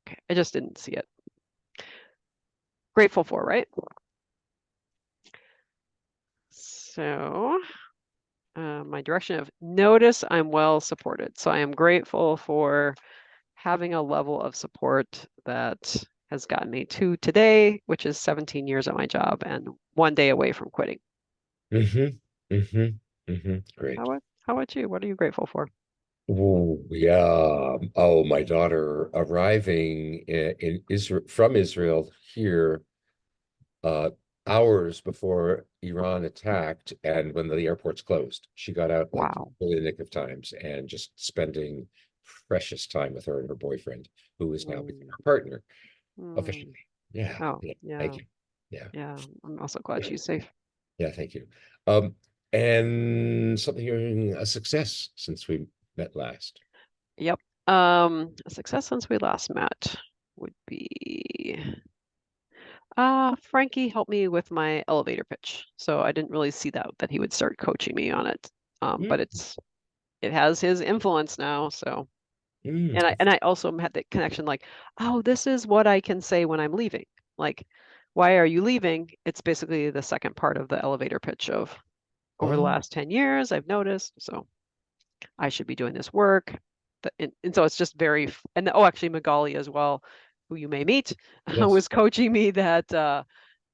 Okay, I just didn't see it. Grateful for, right? So my direction of notice I'm well supported. So I am grateful for having a level of support that has gotten me to today, which is 17 years at my job and 1 day away from quitting. Great. How about you? What are you grateful for? Oh, yeah. Oh, my daughter arriving in Israel from Israel here uh hours before Iran attacked and when the airports closed. She got out like Wow. in the nick of times and just spending precious time with her and her boyfriend, who is now becoming Mm, her partner officially. mm. Yeah, Oh, yeah. yeah, Thank you. Yeah. yeah. I'm also glad she's safe. Yeah, thank you. Um, and something a success since we met last. Yep. A success since we last met would be Frankie helped me with my elevator pitch. So I didn't really see that he would start coaching me on it. But Mm, it has his influence now. So mm, and I also had the connection like, oh, this is what I can say when I'm leaving. Like, why are you leaving? It's basically the second part of the elevator pitch of over the oh, last 10 years, I've noticed. So I should be doing this work. And so it's just very, and oh, actually Magali as well, who you may meet, yes. was coaching me that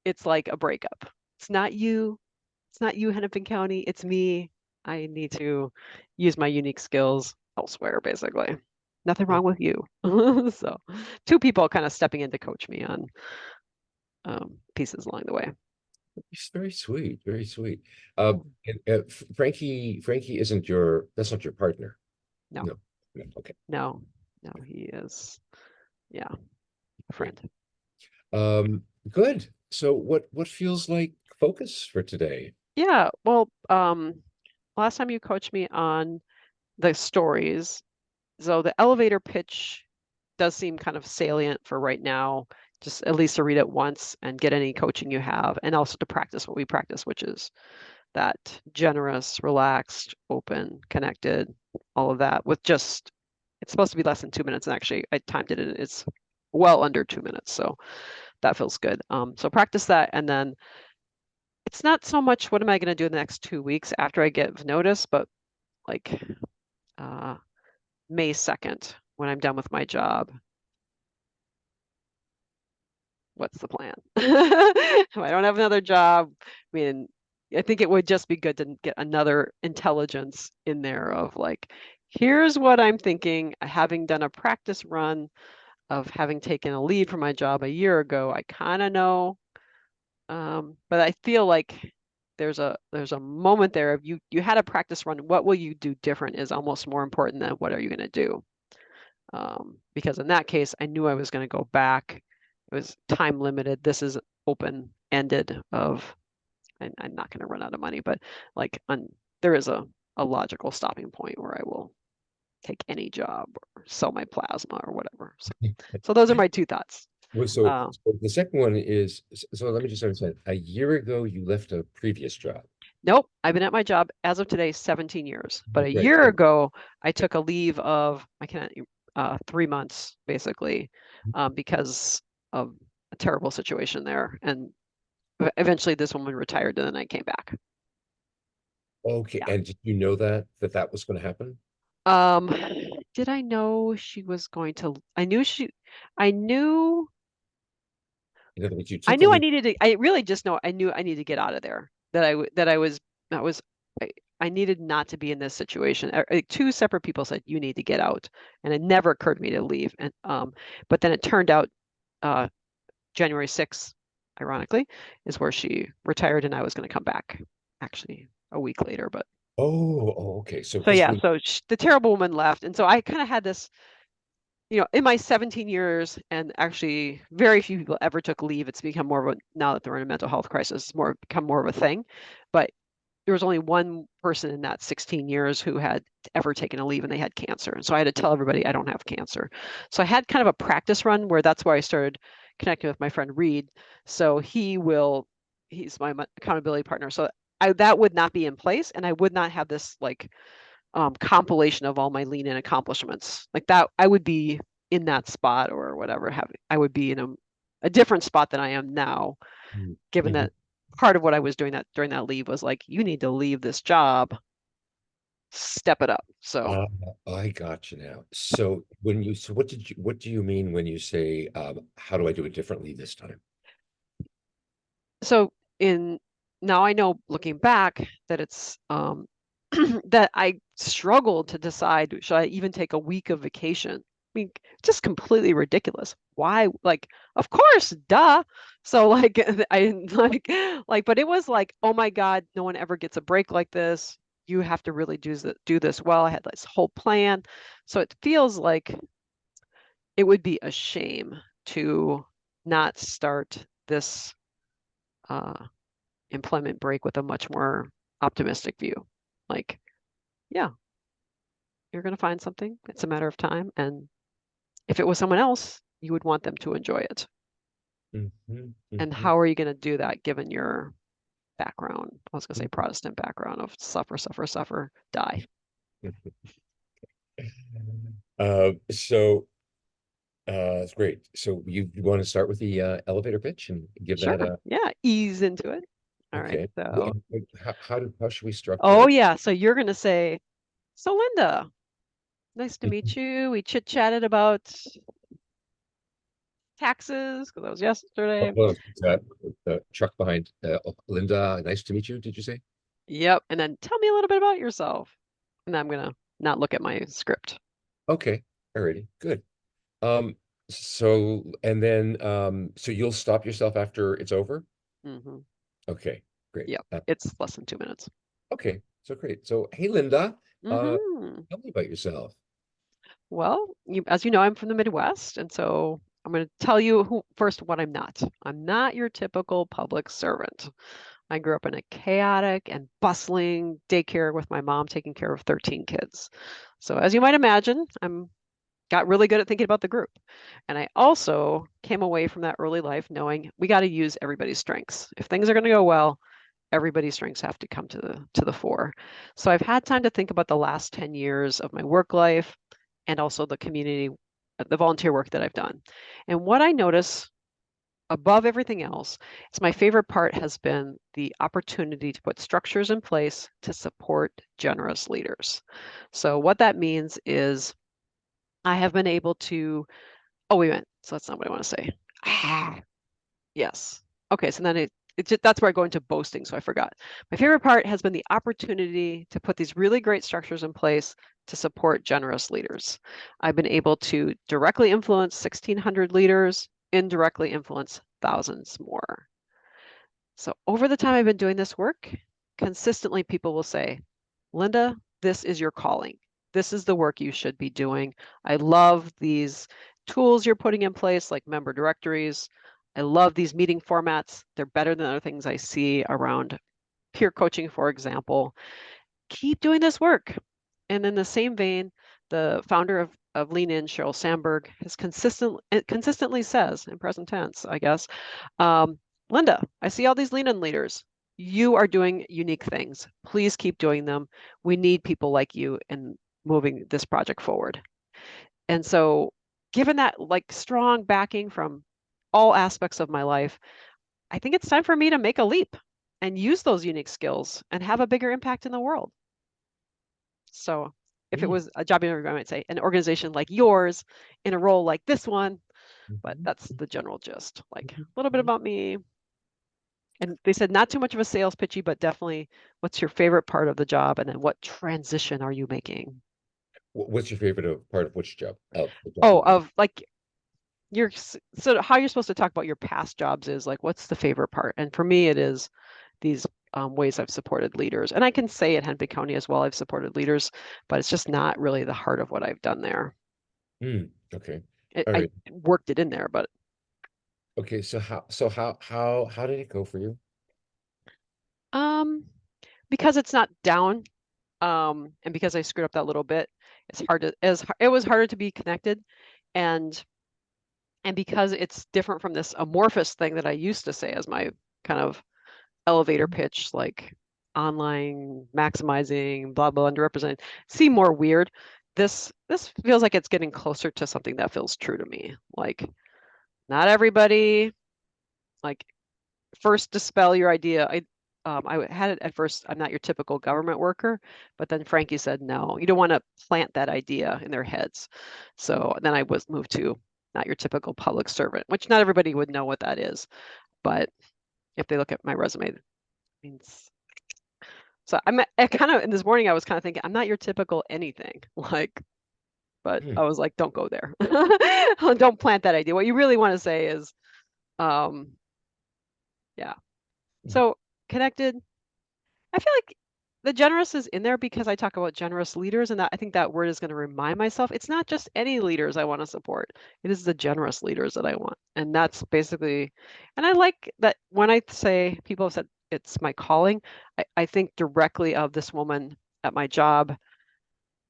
it's like a breakup. It's not you. It's not you, Hennepin County. It's me. I need to use my unique skills elsewhere, basically. Nothing Yeah, wrong with you. So, two people kind of stepping in to coach me on pieces along the way. it's very sweet, very sweet. Yeah. Frankie isn't your, that's not your partner. No, No, no, okay. no, no, he is, yeah, a Great. friend. Good. So what feels like focus for today? Yeah, well, last time you coached me on the stories, so the elevator pitch does seem kind of salient for right now, just at least to read it once and get any coaching you have, and also to practice what we practice, which is that generous, relaxed, open, connected, all of that with just, it's supposed to be less than 2 minutes. And actually, I timed it and it's well under 2 minutes. So that feels good. So practice that. And then it's not so much what am I going to do in the next 2 weeks after I give notice, but like uh, May 2nd, when I'm done with my job, what's the plan? If I don't have another job, I mean, I think it would just be good to get another intelligence in there of like, here's what I'm thinking. Having done a practice run of having taken a lead from my job a year ago, I kind of know. But I feel like there's a moment there of you had a practice run. What will you do different is almost more important than what are you going to do? Because in that case, I knew I was going to go back. It was time limited. This is open ended of, and I'm not going to run out of money, but like there is a logical stopping point where I will take any job or sell my plasma or whatever. So those are my two thoughts. Well, Uh, so the second one is, so let me just understand. A year ago, you left a previous job. nope, I've been at my job as of today 17 years, but a Great. year So, ago I took a leave of I can't 3 months basically because of a terrible situation there, and eventually this woman retired and then I came back. okay. Yeah. And did you know that was going to happen? Um, did I know she was going to, I knew, In other words, you I took a knew I leave. needed to, I really just know I knew I needed to get out of there. That I was, that was, I needed not to be in this situation. Two separate people said, you need to get out. And it never occurred to me to leave. And, but then it turned out, uh, January 6th, ironically, is where she retired and I was going to come back actually a week later. But Okay. So so because yeah, when so the terrible woman left. And so I kind of had this, in my 17 years, and actually very few people ever took leave. It's become more of a, now that they're in a mental health crisis, it's become more of a thing. But there was only one person in that 16 years who had ever taken a leave and they had cancer. And so I had to tell everybody I don't have cancer. So I had kind of a practice run where that's where I started connecting with my friend Reed. So he's my accountability partner. So that would not be in place and I would not have this like compilation of all my lean in accomplishments like that. I would be in that spot or whatever, I would be in a different spot than I am now, given Mhm. that part of what I was doing that during that leave was like, you need to leave this job, step it up. So Uh, I got you now. So what do you mean when you say, how do I do it differently this time? so in now I know looking back that it's that I struggled to decide, should I even take a week of vacation? I mean, just completely ridiculous. Why? Like, of course, duh. So like I but it was like, oh my God, no one ever gets a break like this. You have to really do this well. I had this whole plan. So it feels like it would be a shame to not start this uh, employment break with a much more optimistic view. Like, yeah, you're going to find something. It's a matter of time. And if it was someone else, you would want them to enjoy it. Mhm, And mhm, how are you going to do that given your background? I was going to say mhm. Protestant background of suffer, suffer, suffer, die. So it's great. So you want to start with the elevator pitch and give Sure. that a Yeah. Ease into it. All right. okay. So, How should we structure oh, it? yeah. So you're going to say, so Linda, nice to meet you. We chit chatted about taxes because that was Oh, yesterday. well, the truck behind Linda. Nice to meet you. Did you say? Yep. And then tell me a little bit about yourself. And then I'm gonna not look at my script. Okay. Alrighty. Good. Um, so you'll stop yourself after it's over? Hmm. Okay, great. Yep. It's less than 2 minutes. Okay, so great. So hey Linda, Hmm. tell me about yourself. Well, as you know, I'm from the Midwest, and so I'm going to tell you first what I'm not. I'm not your typical public servant. I grew up in a chaotic and bustling daycare with my mom taking care of 13 kids. So as you might imagine, I'm got really good at thinking about the group. And I also came away from that early life knowing we got to use everybody's strengths. If things are going to go well, everybody's strengths have to come to the fore. So I've had time to think about the last 10 years of my work life and also the community, the volunteer work that I've done. And what I notice above everything else is my favorite part has been the opportunity to put structures in place to support generous leaders. So what that means is I have been able to, oh, wait a minute. So that's not what I want to say. Ah, yes. Okay, so then that's where I go into boasting, so I forgot. My favorite part has been the opportunity to put these really great structures in place to support generous leaders. I've been able to directly influence 1,600 leaders, indirectly influence thousands more. So over the time I've been doing this work, consistently people will say, Linda, this is your calling. This is the work you should be doing. I love these tools you're putting in place, like member directories. I love these meeting formats. They're better than other things I see around peer coaching, for example. Keep doing this work. And in the same vein, the founder of Lean In, Sheryl Sandberg, has consistently says, in present tense, I guess, um, Linda, I see all these Lean In leaders. You are doing unique things. Please keep doing them. We need people like you in moving this project forward. And so, given that like strong backing from all aspects of my life, I think it's time for me to make a leap and use those unique skills and have a bigger impact in the world. So if it Mm, was a job interview, I might say an organization like yours in a role like this one, but mhm, that's the general gist. Like a mhm, little bit mhm. about me. And they said not too much of a sales pitchy, but definitely what's your favorite part of the job? And then what transition are you making? What's your favorite part of which job? Of the job Oh, you're doing? of like so how you're supposed to talk about your past jobs is like, what's the favorite part? And for me, it is these ways I've supported leaders. And I can say at Hennepin County as well, I've supported leaders, but it's just not really the heart of what I've done there. Okay. I All right. worked it in there, but Okay, so how did it go for you? um, because it's not down, and because I screwed up that little bit, it's hard to as it was harder to be connected, and because it's different from this amorphous thing that I used to say as my kind of elevator pitch, like online maximizing, blah blah, underrepresented, seem more weird. this feels like it's getting closer to something that feels true to me. Like not everybody, like first dispel your idea. I had it at first, I'm not your typical government worker, but then Frankie said, no, you don't want to plant that idea in their heads. So then I was moved to not your typical public servant, which not everybody would know what that is. But if they look at my resume, it means so I kind of, in this morning, I was kind of thinking, I'm not your typical anything. Like, but Hmm. I was like, don't go there. Don't plant that idea. What you really want to say is, um, yeah. So connected. I feel like the generous is in there because I talk about generous leaders, and that I think that word is going to remind myself it's not just any leaders I want to support. It is the generous leaders that I want. And that's basically, and I like that when I say people have said it's my calling, I think directly of this woman at my job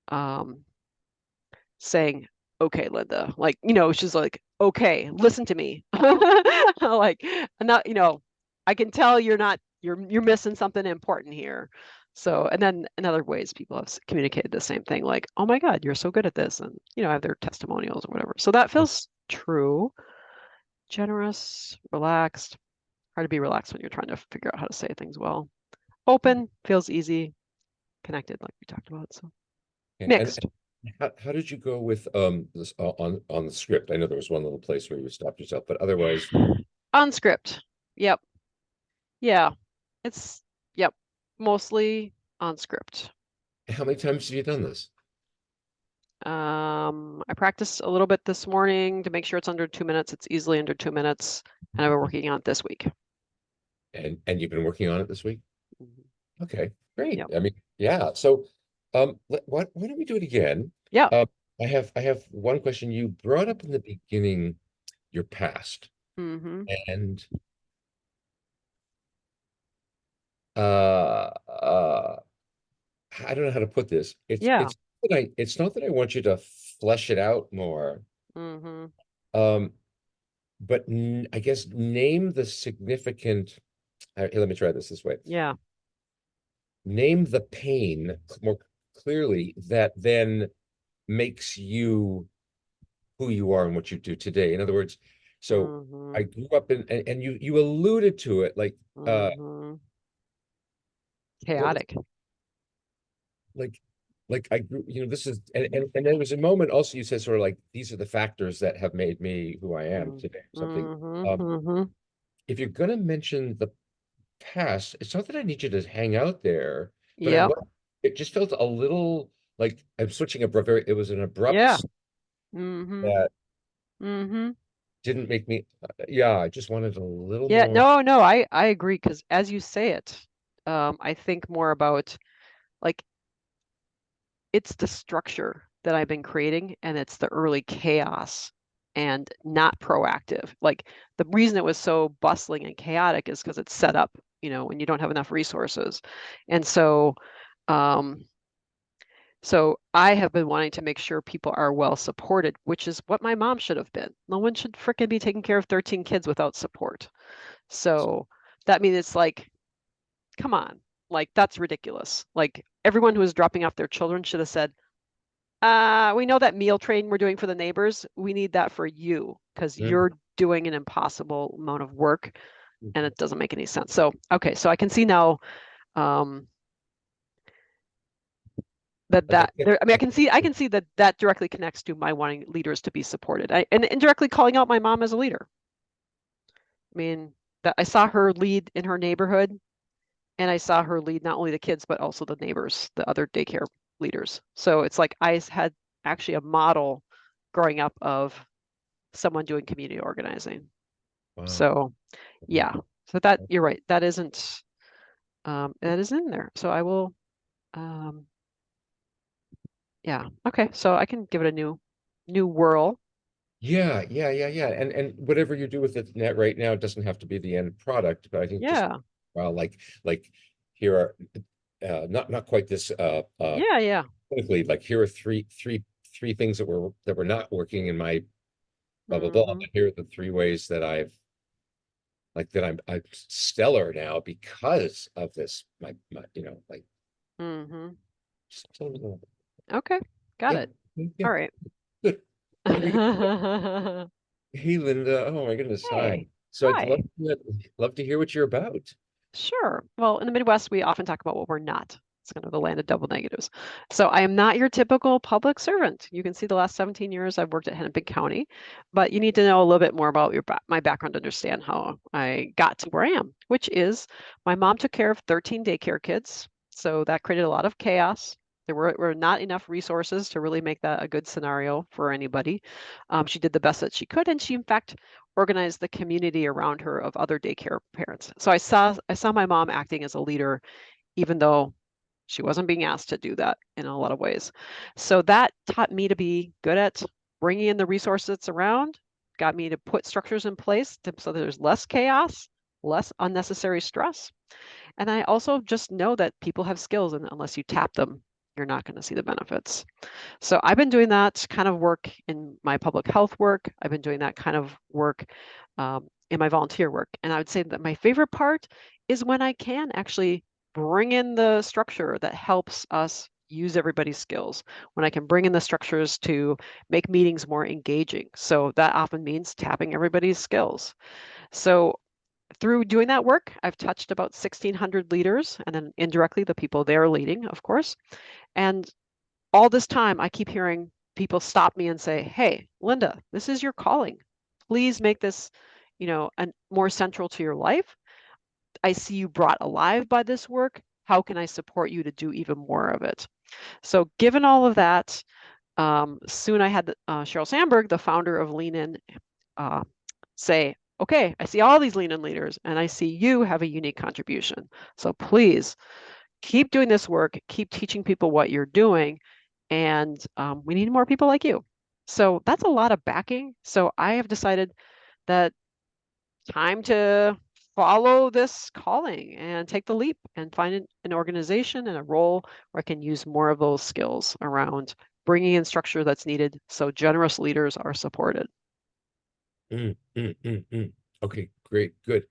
um, saying, okay, Linda, like, she's like, okay, listen to me. Like, I'm not, I can tell you're missing something important here. So, and then in other ways, people have communicated the same thing, like, oh my God, you're so good at this. And, have their testimonials or whatever. So that feels true. Generous, relaxed, hard to be relaxed when you're trying to figure out how to say things well. Open, feels easy, connected, like we talked about. So And mixed how did you go with this on the script? I know there was one little place where you stopped yourself, but otherwise, on script. Yep. Yeah. It's, yep, mostly on script. how many times have you done this? I practiced a little bit this morning to make sure it's under 2 minutes. It's easily under 2 minutes, and I've been working on it this week. And you've been working on it this week? Mhm. Okay, great. Yep. I mean, yeah. So, why don't we do it again? Yeah. Um, I have one question. You brought up in the beginning your past, Mm-hmm. and uh, uh, I don't know how to put this. Yeah. It's not that I want you to flesh it out more. Mm-hmm. Um, but I guess name the significant. Here, let me try this way. Yeah. Name the pain more clearly that then makes you who you are and what you do today. In other words, so Mm-hmm. I grew up and you alluded to it Mm-hmm. what was Chaotic. like I grew, this is and there was a moment also you said sort of like these are the factors that have made me who I am today, something. Mm-hmm. Um, Mm-hmm. if you're gonna mention the past, it's not that I need you to hang out there, but Yep. it just felt a little like I'm switching it was an Yeah. abrupt Mm-hmm. that Mm-hmm. didn't make me, yeah, I just wanted a little Yeah. more. No, no, I agree because as you say it, I think more about like it's the structure that I've been creating and it's the early chaos and not proactive. Like the reason it was so bustling and chaotic is because it's set up, when you don't have enough resources. And um, so I have been wanting to make sure people are well supported, which is what my mom should have been. No one should fricking be taking care of 13 kids without support. So that means it's like, come on, like that's ridiculous. Like everyone who was dropping off their children should have said, we know that meal train we're doing for the neighbors. We need that for you because Mhm. you're doing an impossible amount of work and it doesn't make any sense. So, okay, so I can see now um, that Yeah. there, I mean, I can see that that directly connects to my wanting leaders to be supported. And indirectly calling out my mom as a leader. I mean, that I saw her lead in her neighborhood and I saw her lead not only the kids, but also the neighbors, the other daycare leaders. So it's like I had actually a model growing up of someone doing community organizing. Wow. So yeah, so that you're right. That is in there. So I will, um, yeah. Okay. So I can give it a new whirl. Yeah, yeah, yeah, yeah. And whatever you do with the net right now, it doesn't have to be the end product, but I think just Yeah. like here are not quite this Yeah. Yeah. clinically, like here are three things that were not working in my blah blah blah. Mm-hmm. But here are the three ways that I'm stellar now because of this. My like Mm-hmm. just a little. Okay. Got Yeah, it. yeah. All right. Good. Very good. Hey, Linda. Oh my goodness. Hi. Hey, So I'd hi. love to hear what you're about. Sure. Well, in the Midwest, we often talk about what we're not. It's kind of the land of double negatives. So I am not your typical public servant. You can see the last 17 years I've worked at Hennepin County, but you need to know a little bit more about my background to understand how I got to where I am, which is my mom took care of 13 daycare kids. So that created a lot of chaos. There were not enough resources to really make that a good scenario for anybody. She did the best that she could, and she, in fact, organize the community around her of other daycare parents. So I saw my mom acting as a leader, even though she wasn't being asked to do that in a lot of ways. So that taught me to be good at bringing in the resources that's around, got me to put structures in place so that there's less chaos, less unnecessary stress. And I also just know that people have skills, and unless you tap them, you're not going to see the benefits. So I've been doing that kind of work in my public health work. I've been doing that kind of work in my volunteer work. And I would say that my favorite part is when I can actually bring in the structure that helps us use everybody's skills, when I can bring in the structures to make meetings more engaging. So that often means tapping everybody's skills. So through doing that work, I've touched about 1,600 leaders and then indirectly the people they're leading, of course. And all this time, I keep hearing people stop me and say, "Hey, Linda, this is your calling. Please make this, more central to your life. I see you brought alive by this work. How can I support you to do even more of it?" So, given all of that, soon I had Sheryl Sandberg, the founder of Lean In, uh, say, "Okay, I see all these Lean In leaders, and I see you have a unique contribution. So please keep doing this work, keep teaching people what you're doing, and we need more people like you." So that's a lot of backing. So I have decided that time to follow this calling and take the leap and find an organization and a role where I can use more of those skills around bringing in structure that's needed so generous leaders are supported. Mm, mm, mm, mm. Okay, great, good.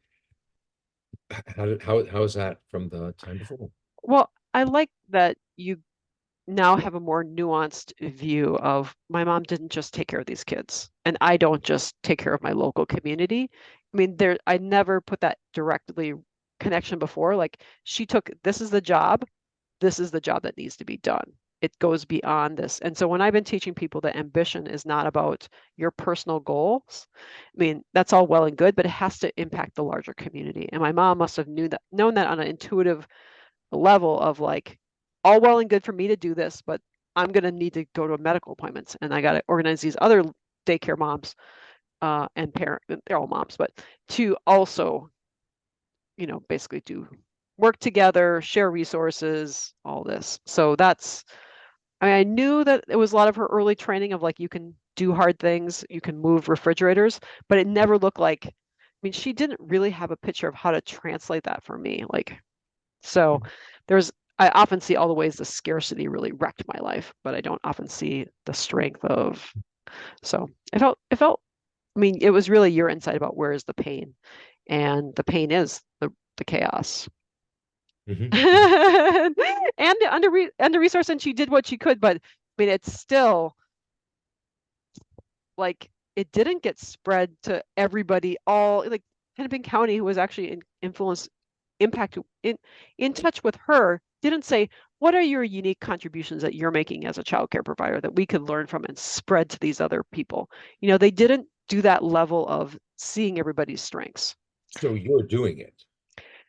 How is that from the time before? Well, I like that you now have a more nuanced view of my mom didn't just take care of these kids, and I don't just take care of my local community. I mean, I never put that directly connection before. Like she took, this is the job that needs to be done. It goes beyond this. And so when I've been teaching people that ambition is not about your personal goals, I mean, that's all well and good, but it has to impact the larger community. And my mom must have known that on an intuitive level of like, all well and good for me to do this, but I'm going to need to go to medical appointments and I got to organize these other daycare moms and parent, they're all moms, but to also, basically do work together, share resources, all this. So I mean, I knew that it was a lot of her early training of like, you can do hard things, you can move refrigerators, but it never looked like, I mean, she didn't really have a picture of how to translate that for me. Like, so there's, I often see all the ways the scarcity really wrecked my life, but I don't often see the strength of, so I mean, it was really your insight about where is the pain, and the pain is the chaos. Mhm, mhm. And the resource, and she did what she could, but I mean, it's still like it didn't get spread to everybody. All like Hennepin County, who was actually influence impact in touch with her, didn't say, "What are your unique contributions that you're making as a child care provider that we could learn from and spread to these other people?" They didn't do that level of seeing everybody's strengths. So you're doing it.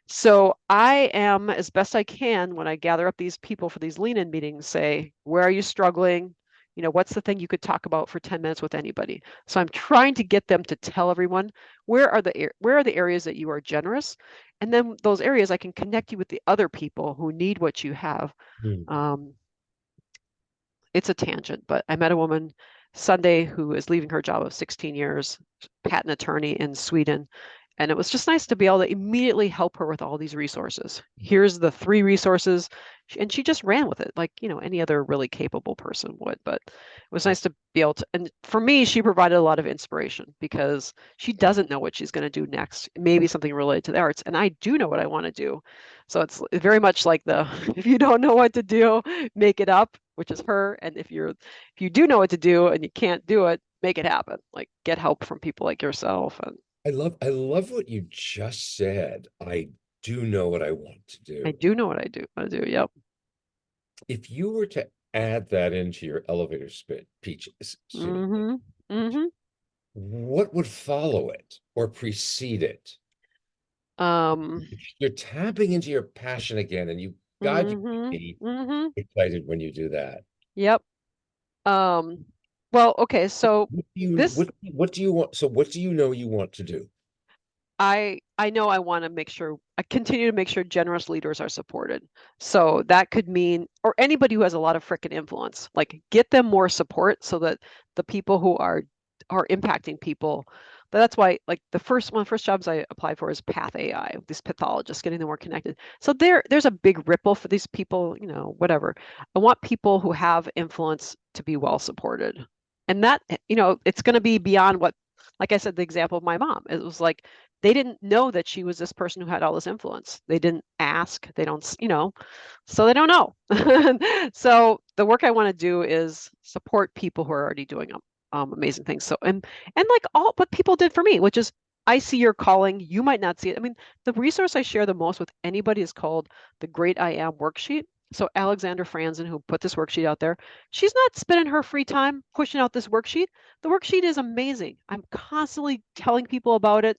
So I am, as best I can, when I gather up these people for these lean-in meetings, say, where are you struggling? What's the thing you could talk about for 10 minutes with anybody? So I'm trying to get them to tell everyone where are the areas that you are generous, and then those areas I can connect you with the other people who need what you have. Mm. Um, it's a tangent, but I met a woman Sunday who is leaving her job of 16 years, patent attorney in Sweden. And it was just nice to be able to immediately help her with all these resources. Here's the 3 resources. And she just ran with it like, any other really capable person would. But it was nice to be able to, and for me, she provided a lot of inspiration because she doesn't know what she's going to do next. Maybe something related to the arts. And I do know what I want to do. So it's very much like if you don't know what to do, make it up. which is her. And if you do know what to do and you can't do it, make it happen. Like get help from people like yourself. And I love what you just said. I do know what I want to I do. do know what I do. I do. Yep. If you were to add that into your elevator Mm-hmm. speech, Mm-hmm. what would follow it or precede it? Um, You're tapping into your passion again, and God, you make mm-hmm. me Mm-hmm. excited when you do that. Yep. Um, well, okay, so this What do you want? So what do you know you want to do? I know I want to make sure I continue to make sure generous leaders are supported. So that could mean or anybody who has a lot of frickin' influence, like get them more support so that the people who are impacting people. But that's why like one of the first jobs I applied for is Path AI, these pathologists, getting them more connected. So there's a big ripple for these people, whatever. I want people who have influence to be well supported. And that, it's going to be beyond what, like I said, the example of my mom. It was like they didn't know that she was this person who had all this influence. They didn't ask. They don't, so they don't know. So the work I want to do is support people who are already doing amazing things. So and like all what people did for me, which is I see your calling. You might not see it. I mean, the resource I share the most with anybody is called the Great I Am worksheet. So Alexandra Franzen, who put this worksheet out there, she's not spending her free time pushing out this worksheet. The worksheet is amazing. I'm constantly telling people about it.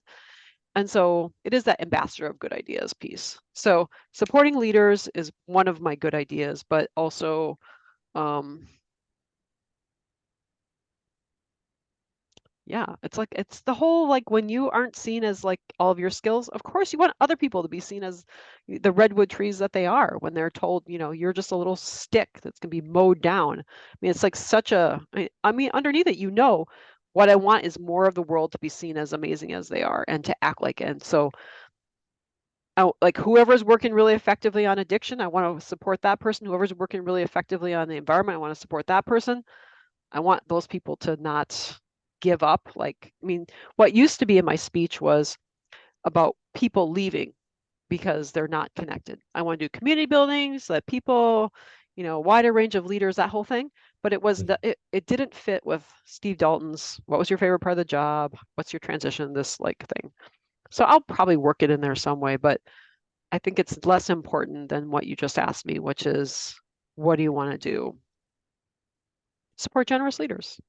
And so it is that ambassador of good ideas piece. So supporting leaders is one of my good ideas, but also, um, yeah, it's the whole like when you aren't seen as like all of your skills, of course you want other people to be seen as the redwood trees that they are when they're told, you're just a little stick that's gonna be mowed down. I mean, it's like such a, I mean, underneath it, what I want is more of the world to be seen as amazing as they are and to act like it. And so like whoever's working really effectively on addiction, I want to support that person. Whoever's working really effectively on the environment, I want to support that person. I want those people to not give up. Like, I mean, what used to be in my speech was about people leaving because they're not connected. I want to do community buildings, let people, wider range of leaders, that whole thing. But it didn't fit with Steve Dalton's, what was your favorite part of the job? What's your transition? This like thing. So I'll probably work it in there some way, but I think it's less important than what you just asked me, which is what do you want to do? Support generous leaders.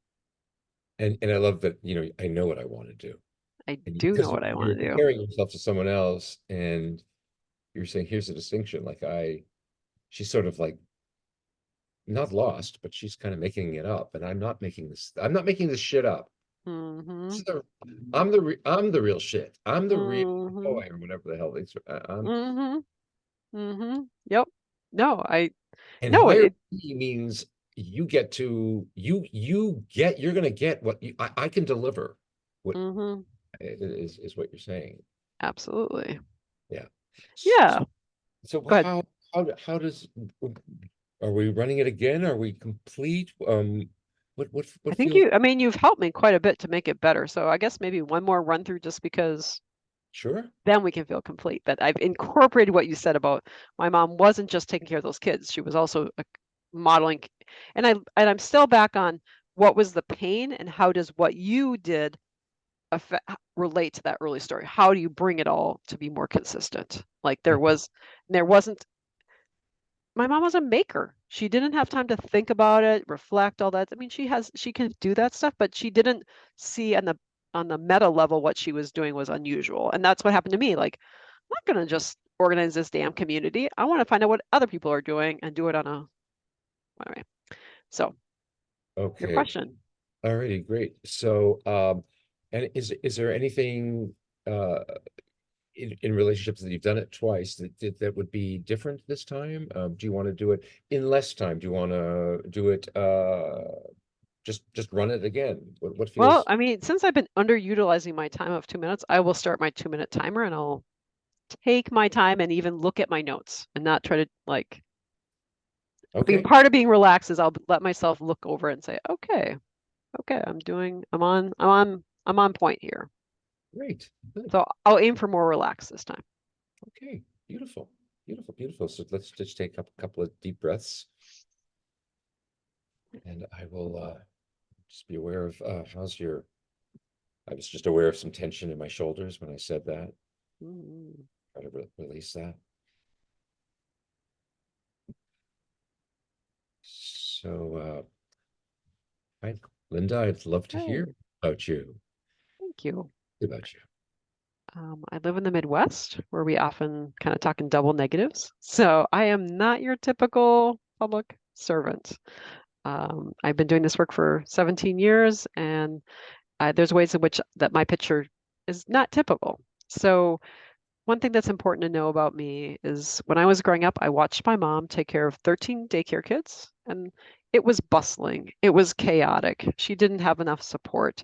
And I love that, I know what I want to do. I And do know because what I want you're to do. comparing yourself to someone else and you're saying, here's the distinction. She's sort of like not lost, but she's kind of making it up. And I'm not making this shit up. Mm-hmm. This is I'm the real shit. I'm the real Mm-hmm. boy or whatever the hell I'm. Mm-hmm. Mm-hmm. Yep. No, And no, higher B means you're gonna get what I can deliver. What mm-hmm. is what you're saying. Absolutely. Yeah. Yeah. So Go ahead. how does are we running it again? Are we complete? I What think feels I mean, you've helped me quite a bit to make it better. So I guess maybe one more run through just because sure? then we can feel complete. That I've incorporated what you said about my mom wasn't just taking care of those kids. She was also modeling, and I'm still back on what was the pain and how does what you did relate to that early story? How do you bring it all to be more consistent? Like there wasn't. My mom was a maker. She didn't have time to think about it, reflect all that. I mean, she can do that stuff, but she didn't see on the meta level what she was doing was unusual. And that's what happened to me. Like, I'm not gonna just organize this damn community. I want to find out what other people are doing and do it on a anyway. So your Okay. question. Alrighty, great. So and is there anything uh in relationships that you've done it twice that would be different this time? Do you want to do it in less time? Do you want to do it just run it again? What Well, feels I mean, since I've been underutilizing my time of 2 minutes, I will start my 2 minute timer and I'll take my time and even look at my notes and not try to like being okay? part of being relaxed is I'll let myself look over it and say, okay, okay, I'm on point here. Great. Good. So I'll aim for more relaxed this time. Okay. Beautiful. Beautiful. Beautiful. So let's just take a couple of deep breaths. And I will just be aware of how's your. I was just aware of some tension in my shoulders when I said that. Mm. Try to release that. So, hi, Linda, I'd love to hear Hey, about you. thank you. About you. I live in the Midwest where we often kind of talk in double negatives. So I am not your typical public servant. I've been doing this work for 17 years, and there's ways in which that my picture is not typical. So one thing that's important to know about me is when I was growing up, I watched my mom take care of 13 daycare kids, and it was bustling. It was chaotic. She didn't have enough support.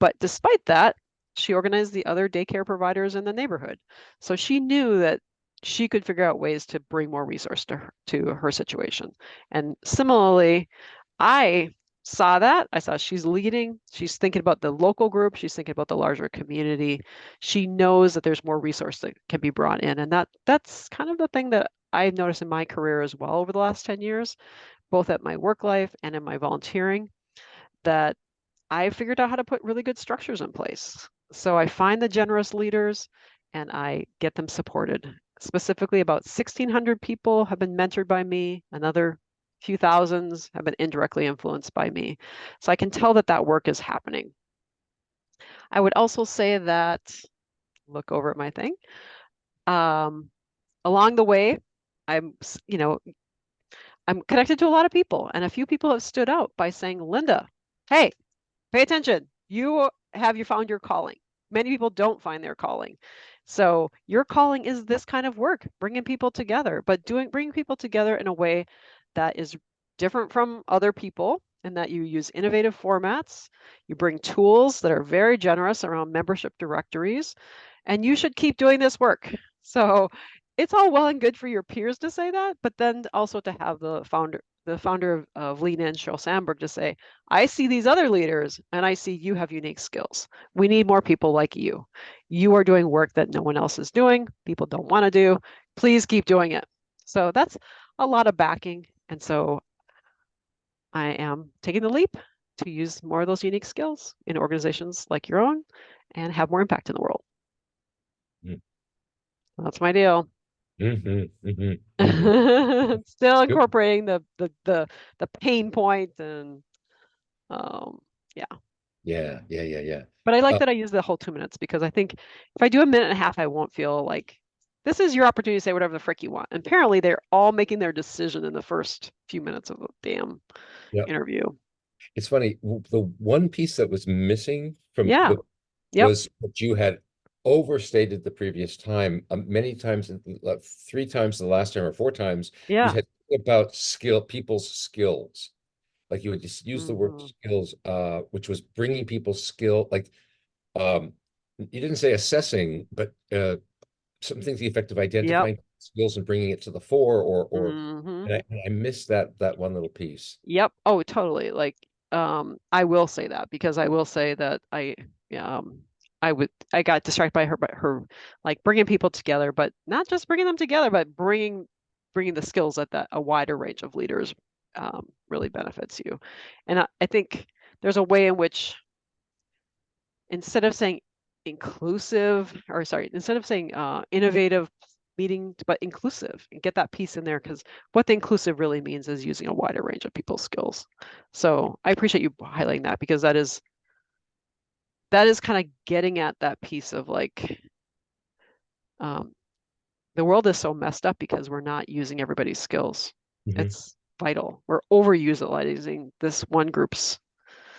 But despite that, she organized the other daycare providers in the neighborhood. So she knew that she could figure out ways to bring more resource to her situation. And similarly, I saw that. I saw she's leading. She's thinking about the local group. She's thinking about the larger community. She knows that there's more resource that can be brought in. And that's kind of the thing that I've noticed in my career as well over the last 10 years, both at my work life and in my volunteering, that I figured out how to put really good structures in place. So I find the generous leaders and I get them supported. Specifically, about 1,600 people have been mentored by me. Another few thousands have been indirectly influenced by me. So I can tell that that work is happening. I would also say that, look over at my thing. Um, Along the way, I'm, I'm connected to a lot of people, and a few people have stood out by saying, Linda, hey, pay attention. You have you found your calling. Many people don't find their calling. So your calling is this kind of work, bringing people together, but bringing people together in a way that is different from other people and that you use innovative formats. You bring tools that are very generous around membership directories, and you should keep doing this work. So it's all well and good for your peers to say that, but then also to have the founder of Lean In, Sheryl Sandberg, to say, I see these other leaders and I see you have unique skills. We need more people like you. You are doing work that no one else is doing, people don't want to do. Please keep doing it. So that's a lot of backing. And so I am taking the leap to use more of those unique skills in organizations like your own and have more impact in the world. That's my deal. Mm-hmm, mm-hmm, mm-hmm. Still Good. incorporating the pain point and um, yeah. Yeah, yeah, yeah, yeah. But I like Uh, that I use the whole 2 minutes because I think if I do a minute and a half, I won't feel like this is your opportunity to say whatever the frick you want. And apparently, they're all making their decision in the first few minutes of the damn yeah. interview. It's funny. The one piece that was missing from Yeah. the Yep. was that you had overstated the previous time many times, 3 times the last time or 4 times. You Yeah. had about people's skills. Like you would just use the word Hmm. skills, which was bringing people's skill. Like you didn't say assessing, but something to the effect of Yep. identifying skills and bringing it to the fore, or Hmm. and I missed that one little piece. Yep. Oh, totally. Like, I will say that because I will say that I got distracted by her like bringing people together, but not just bringing them together, but bringing the skills that a wider range of leaders really benefits you. And I think there's a way in which instead of saying inclusive, or sorry, instead of saying innovative meeting, but inclusive, and get that piece in there because what the inclusive really means is using a wider range of people's skills. So I appreciate you highlighting that because that is kind of getting at that piece of like um, the world is so messed up because we're not using everybody's skills. Mhm. It's vital. We're overutilizing this one group's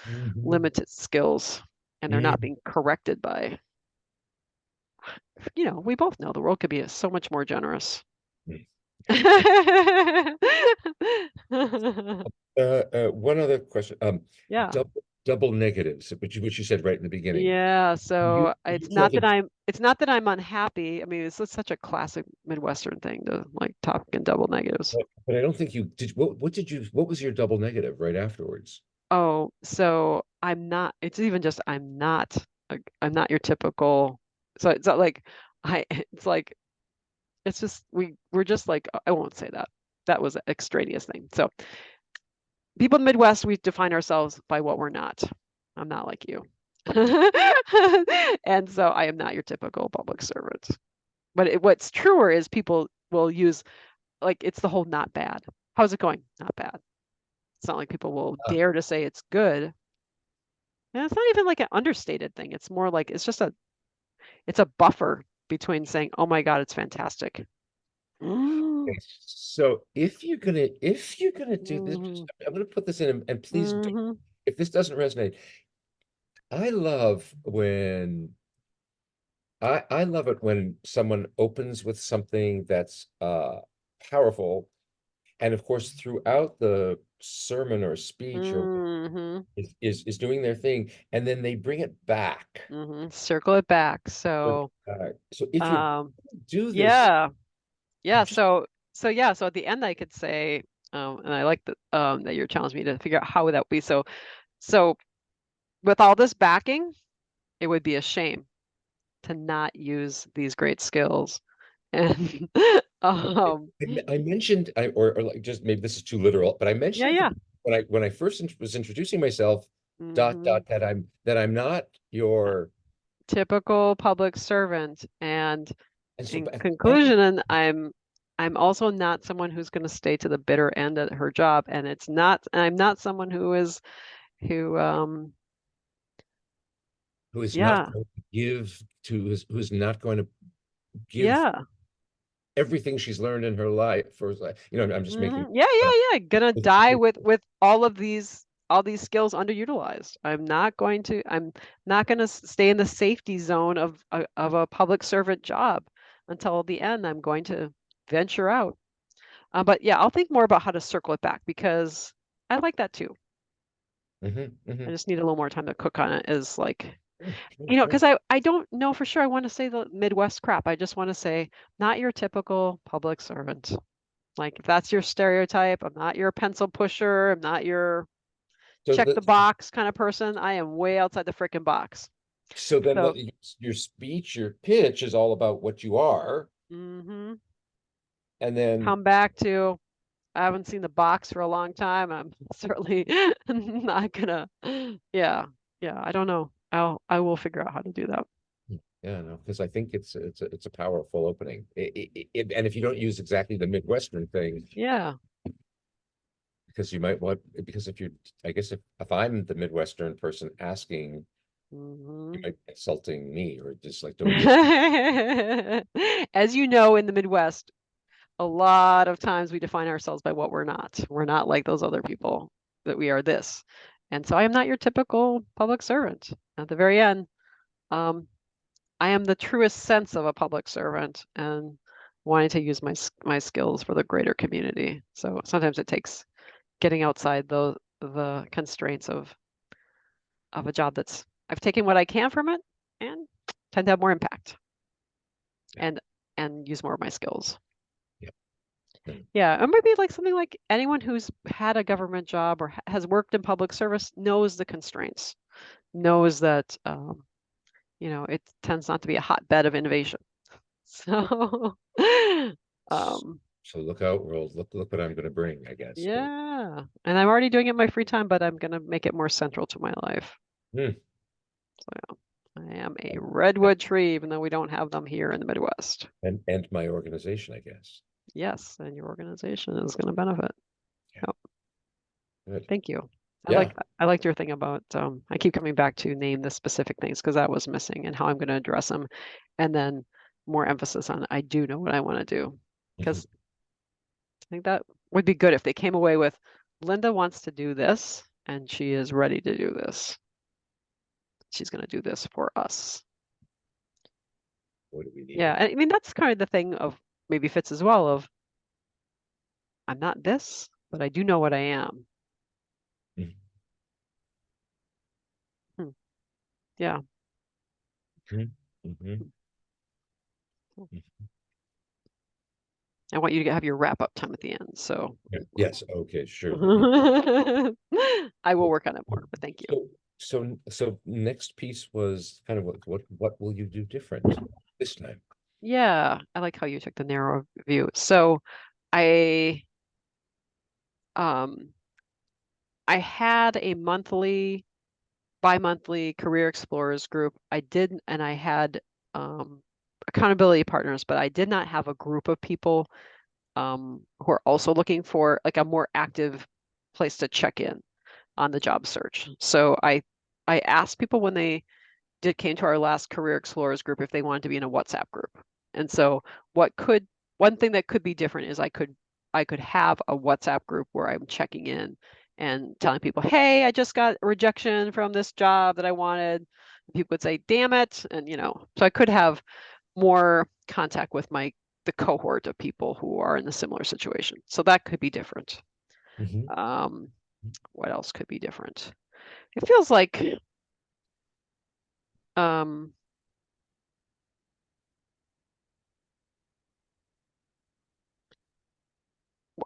Mhm. limited skills, and they're not Mhm. being corrected by, we both know the world could be so much more generous. One other question. Yeah. Double negatives, which you said right in the beginning. Yeah, so You feel the it's not that I'm unhappy. I mean, it's just such a classic Midwestern thing to like talk in double negatives. but I don't think you did. What did you? What was your double negative right afterwards? Oh, so it's even just I'm not your typical, so it's not like it's like it's just we're just like I won't say that. That was an extraneous thing. So people in the Midwest, we define ourselves by what we're not. I'm not like you. And so I am not your typical public servant. But what's truer is people will use, like, it's the whole not bad. How's it going? Not bad. It's not like people will Ah, dare to say it's good. And it's not even like an understated thing. It's more like it's a buffer between saying, "Oh my God, it's fantastic." okay. Mm, So if you're gonna do this, mhm, I'm gonna put this in, and please, mhm, if this doesn't resonate, I love when I love it when someone opens with something that's powerful, and of course throughout the sermon or speech or mhm, is doing their thing, and then they bring it back. mhm. Circle it back. So, So if you're um, do this, yeah, I'm yeah. just So at the end, I could say, and I like that you're challenging me to figure out how would that be. So with all this backing, it would be a shame to not use these great skills. And um, I mentioned or like just maybe this is too literal, but I yeah, mentioned at the, yeah. when I first was introducing myself, Hmm. that I'm not your Typical public servant. And and so in back conclusion, and I'm also not someone who's going to stay to the bitter end at her job. And I'm not someone who who is not yeah, going to give to who's not going to give yeah. everything she's learned in her life for I'm just making Yeah, uh, yeah, yeah. Gonna die with all these skills underutilized. I'm not gonna stay in the safety zone of a public servant job until the end. I'm going to venture out. But yeah, I'll think more about how to circle it back because I like that too. mhm, I mhm. just need a little more time to cook on it is like, Sure, sure, sure. because I don't know for sure I want to say the Midwest crap. I just want to say not your typical public servant. Like if that's your stereotype, I'm not your pencil pusher. I'm not your So check the the box kind of person. I am way outside the freaking box. so then So, your speech, your pitch is all about what you are, hmm and then come back to I haven't seen the box for a long time. I'm certainly not gonna. Yeah, yeah. I don't know. I will figure out how to do that. yeah, no, because I think it's a powerful opening. And if you don't use exactly the Midwestern thing, Yeah. because you might want, because if you're, I guess if I'm the Midwestern person asking, you Hmm. might be insulting me or just like don't give. As you know, in the Midwest, a lot of times we define ourselves by what we're not. We're not like those other people, that we are this. And so I am not your typical public servant. At the very end, um, I am the truest sense of a public servant and wanting to use my skills for the greater community. So sometimes it takes getting outside the constraints of a job that's I've taken what I can from it and tend to have more impact Yeah, and use more of my skills. yeah. And Yeah, or maybe like something like anyone who's had a government job or has worked in public service knows the constraints, knows that it tends not to be a hotbed of innovation. So, um, so look out, world. Look what I'm going to bring, I guess. But yeah, and I'm already doing it in my free time, but I'm gonna make it more central to my life. hmm, So yeah, I am a redwood tree, even though we don't have them here in the Midwest. and my organization, I guess. Yes, and your organization is going to benefit. Yeah, Yep. good. Thank you. Yeah. I liked your thing about I keep coming back to name the specific things because that was missing and how I'm going to address them, and then more emphasis on I do know what I want to do Mhm. because I think that would be good if they came away with Linda wants to do this and she is ready to do this. She's going to do this for us. What do we need Yeah, in and I mean that's kind of the thing of maybe fits as well of I'm not this, but I do know what I am. Mhm. Hmm. Yeah. Mhm. Mhm. I want you to have your wrap up time at the end. So Yeah. Yes. Okay. Sure. Let me. I will work on it more, but thank you. So next piece was kind of what will you do different this time? Yeah, I like how you took the narrow view. So I um I had a bi-monthly career explorers group. I did, and I had accountability partners, but I did not have a group of people who are also looking for like a more active place to check in on the job search. So I asked people when they came to our last career explorers group if they wanted to be in a WhatsApp group. And so what could one thing that could be different is I could have a WhatsApp group where I'm checking in and telling people, hey, I just got a rejection from this job that I wanted. And people would say, damn it. And so I could have more contact with the cohort of people who are in a similar situation. So that could be different. Mhm. Um, what else could be different? It feels like um,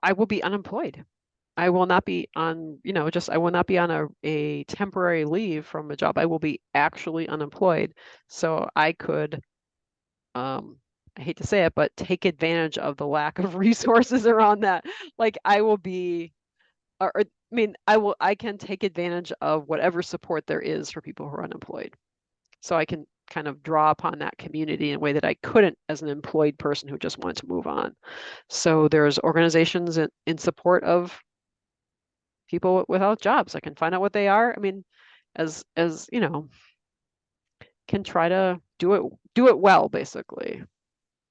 I will be unemployed. I will not be on, just I will not be on a temporary leave from a job. I will be actually unemployed. So I could, um, I hate to say it, but take advantage of the lack of resources around that. Like I will be, I mean, I can take advantage of whatever support there is for people who are unemployed. So I can kind of draw upon that community in a way that I couldn't as an employed person who just wanted to move on. So there's organizations in support of people without jobs. I can find out what they are. I mean, as can try to do it well, basically.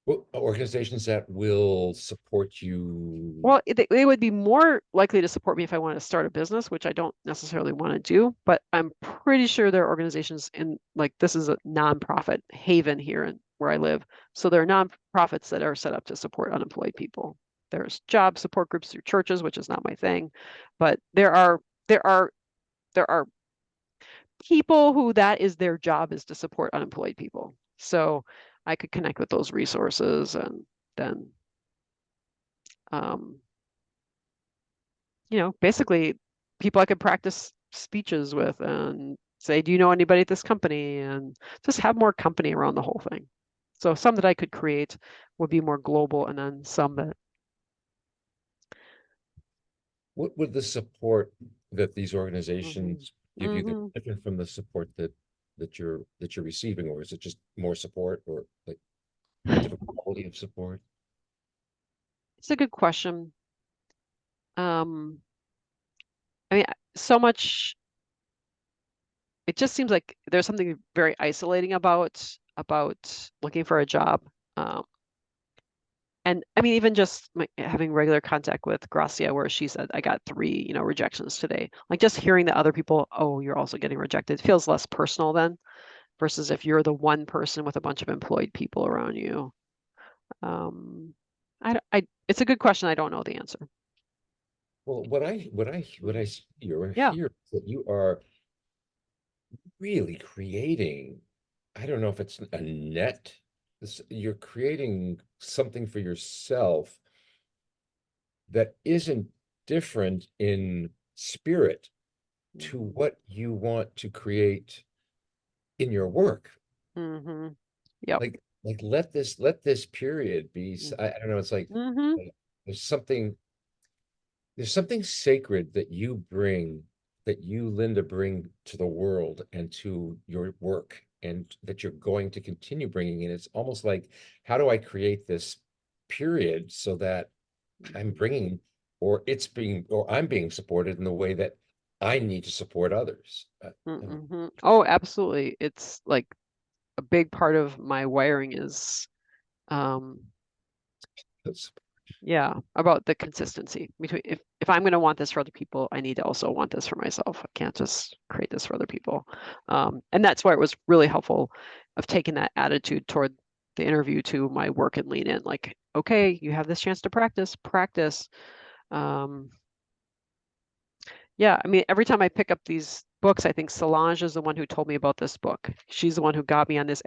Well, organizations that will support you. Well, they would be more likely to support me if I wanted to start a business, which I don't necessarily want to do, but I'm pretty sure there are organizations in like this is a nonprofit haven here in where I live. So there are nonprofits that are set up to support unemployed people. There's job support groups through churches, which is not my thing, but there are people who that is their job is to support unemployed people. So I could connect with those resources and then um, basically people I could practice speeches with and say, do you know anybody at this company? And just have more company around the whole thing. So some that I could create would be more global, and then some that What would the support that these hmm organizations give you that's hmm different from the support that you're receiving, or is it just more support or like different quality of support? it's a good question. Um, I mean, so much it just seems like there's something very isolating about looking for a job. Um, and I mean, even just having regular contact with Gracia, where she said, I got three, rejections today. Like just hearing that other people, oh, you're also getting rejected, feels less personal then versus if you're the one person with a bunch of employed people around you. Um, it's a good question. I don't know the answer. Well, what I see or Yeah. hear is that you are really creating, I don't know if it's a net, you're creating something for yourself that isn't different in spirit to hmm what you want to create in your work. hmm Yep. Like let this period be, I don't know, it's hmm like there's something sacred that you bring, that you, Linda, bring to the world and to your work, and that you're going to continue bringing in. It's almost like, how do I create this period so that I'm bringing, or I'm being supported in the way that I need to support others. Oh, absolutely. It's like a big part of my wiring is um That's- yeah, about the consistency between if I'm going to want this for other people, I need to also want this for myself. I can't just create this for other people. And that's why it was really helpful of taking that attitude toward the interview to my work and lean in like, okay, you have this chance to practice. Um, Yeah, I mean, every time I pick up these books, I think Solange is the one who told me about this book. She's the one who got me on this,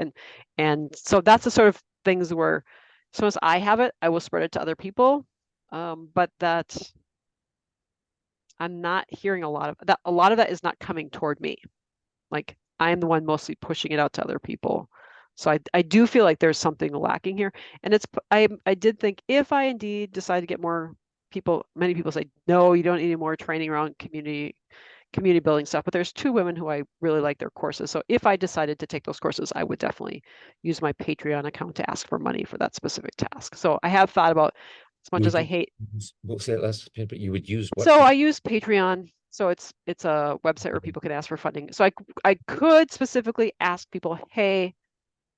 and so that's the sort of things where, as soon as I have it, I will spread it to other people. But that I'm not hearing a lot of that. A lot of that is not coming toward me. Like I am the one mostly pushing it out to other people. So I do feel like there's something lacking here, and I did think if I indeed decide to get more many people say, no, you don't need any more training around community building stuff. But there's two women who I really like their courses. So if I decided to take those courses, I would definitely use my Patreon account to ask for money for that specific task. So I have thought about, as much as Would I you, hate, we'll say it last, but you would use what so for? I use Patreon. So it's a website where people can ask for funding. So I could specifically ask people, hey,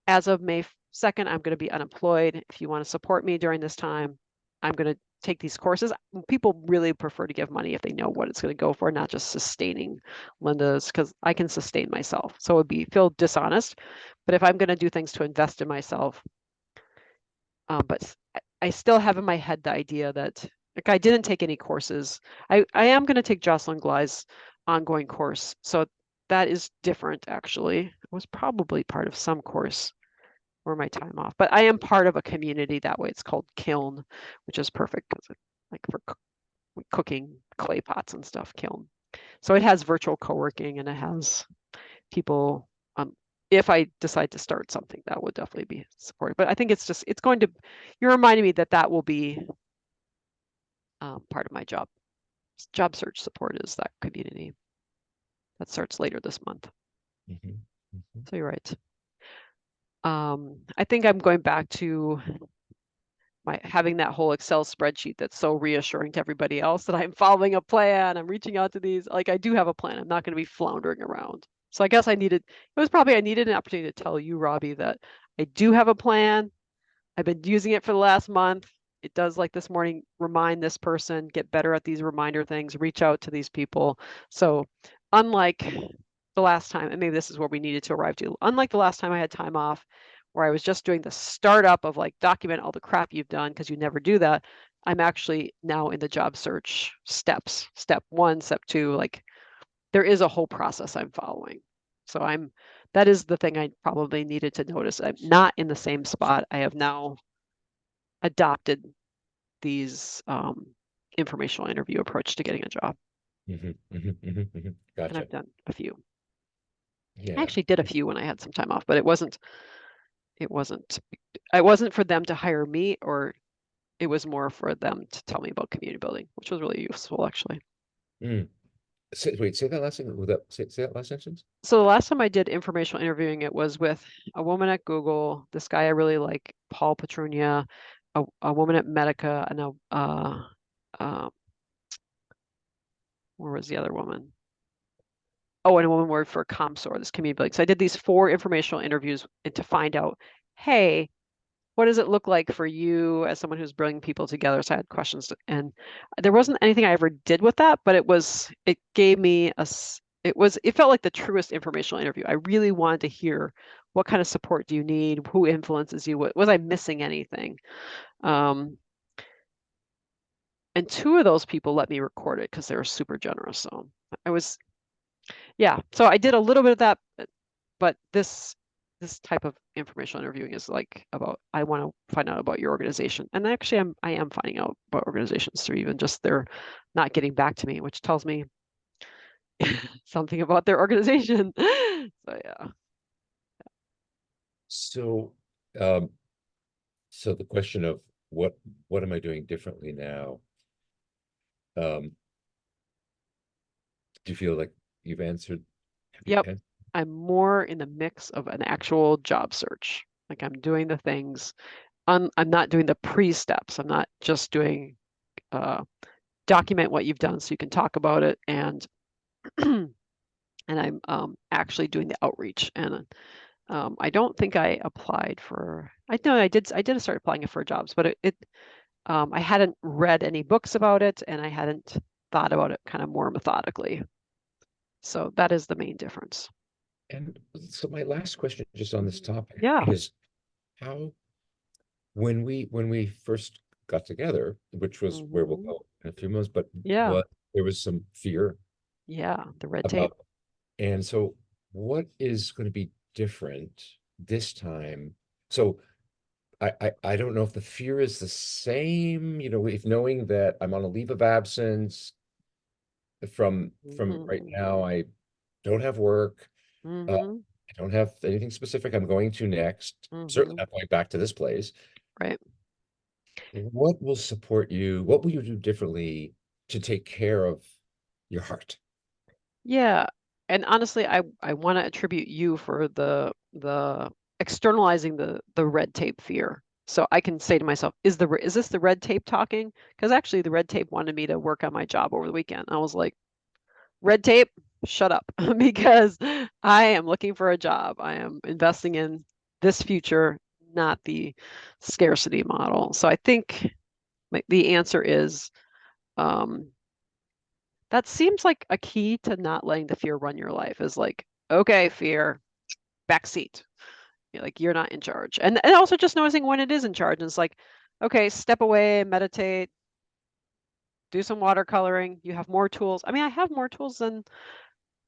as of May 2nd, I'm going to be unemployed. If you want to support me during this time, I'm going to take these courses. People really prefer to give money if they know what it's going to go for, not just sustaining Linda's, because I can sustain myself. So it would be feel dishonest. But if I'm going to do things to invest in myself, but I still have in my head the idea that like I didn't take any courses. I am going to take Jocelyn Gly's ongoing course. So that is different actually. It was probably part of some course or my time off. But I am part of a community that way. It's called Kiln, which is perfect because like for cooking clay pots and stuff, Kiln. So it has virtual co-working and it has people. If I decide to start something, that would definitely be supported. But I think it's going to. You're reminding me that that will be part of my job search support is that community that starts later this month. Mhm, mhm. So you're right. I think I'm going back to my having that whole Excel spreadsheet that's so reassuring to everybody else that I'm following a plan. I'm reaching out to these. Like I do have a plan. I'm not going to be floundering around. So I guess I needed an opportunity to tell you, Robby, that I do have a plan. I've been using it for the last month. It does, like this morning, remind this person, get better at these reminder things, reach out to these people. So unlike the last time, and maybe this is where we needed to arrive to, unlike the last time I had time off, where I was just doing the startup of like document all the crap you've done because you never do that. I'm actually now in the job search steps. Step one, step two, like there is a whole process I'm following. So that is the thing I probably needed to notice. I'm not in the same spot. I have now adopted these informational interview approach to getting a job, Mhm, mhm, mhm, mhm. and I've Gotcha. done a few. I Yeah. actually did a few when I had some time off, but it wasn't for them to hire me, or it was more for them to tell me about community building, which was really useful actually. Mm. Wait, say that last thing with that. Say that last sentence. So the last time I did informational interviewing, it was with a woman at Google, this guy I really like, Paul Petrunia, a woman at Medica, and uh, where was the other woman? Oh, and a woman worked for ComSor, this community building. So I did these 4 informational interviews to find out, hey, what does it look like for you as someone who's bringing people together? So I had questions, and there wasn't anything I ever did with that, but it gave me it felt like the truest informational interview. I really wanted to hear what kind of support do you need? Who influences you? Was I missing anything? Um, and 2 of those people let me record it because they were super generous. So I was, yeah. So I did a little bit of that, but this type of informational interviewing is like about I want to find out about your organization. And actually I am finding out about organizations through even just they're not getting back to me, which tells me something about their organization. So yeah. So, um, so the question of what am I doing differently now? Um, do you feel like you've answered? Have you Yep. answered? I'm more in the mix of an actual job search. Like I'm doing the things. I'm not doing the pre-steps. I'm not just doing document what you've done so you can talk about it and and I'm actually doing the outreach. And I don't think I applied for. I know I did start applying for jobs, but I hadn't read any books about it, and I hadn't thought about it kind of more methodically. So that is the main difference. And so my last question just on this topic Yeah. is how when we first got together, which was where we'll Hmm. go in a few months, but Yeah. what there was some fear Yeah. The red tape. about, and so what is going to be different this time? So I don't know if the fear is the same, if knowing that I'm on a leave of absence from right now, Hmm. I don't have work. Hmm. I don't have anything specific I'm going to next. Certainly Hmm. not going back to this place. Right. what will support you? What will you do differently to take care of your heart? Yeah. And honestly, I want to attribute you for the externalizing the red tape fear. So I can say to myself, is this the red tape talking? Because actually the red tape wanted me to work on my job over the weekend. I was like, red tape, shut up, because I am looking for a job. I am investing in this future, not the scarcity model. So I think the answer is um, that seems like a key to not letting the fear run your life is like, okay, fear, backseat. Like you're not in charge. And also just noticing when it is in charge. And it's like, okay, step away, meditate, do some watercoloring. You have more tools. I mean, I have more tools than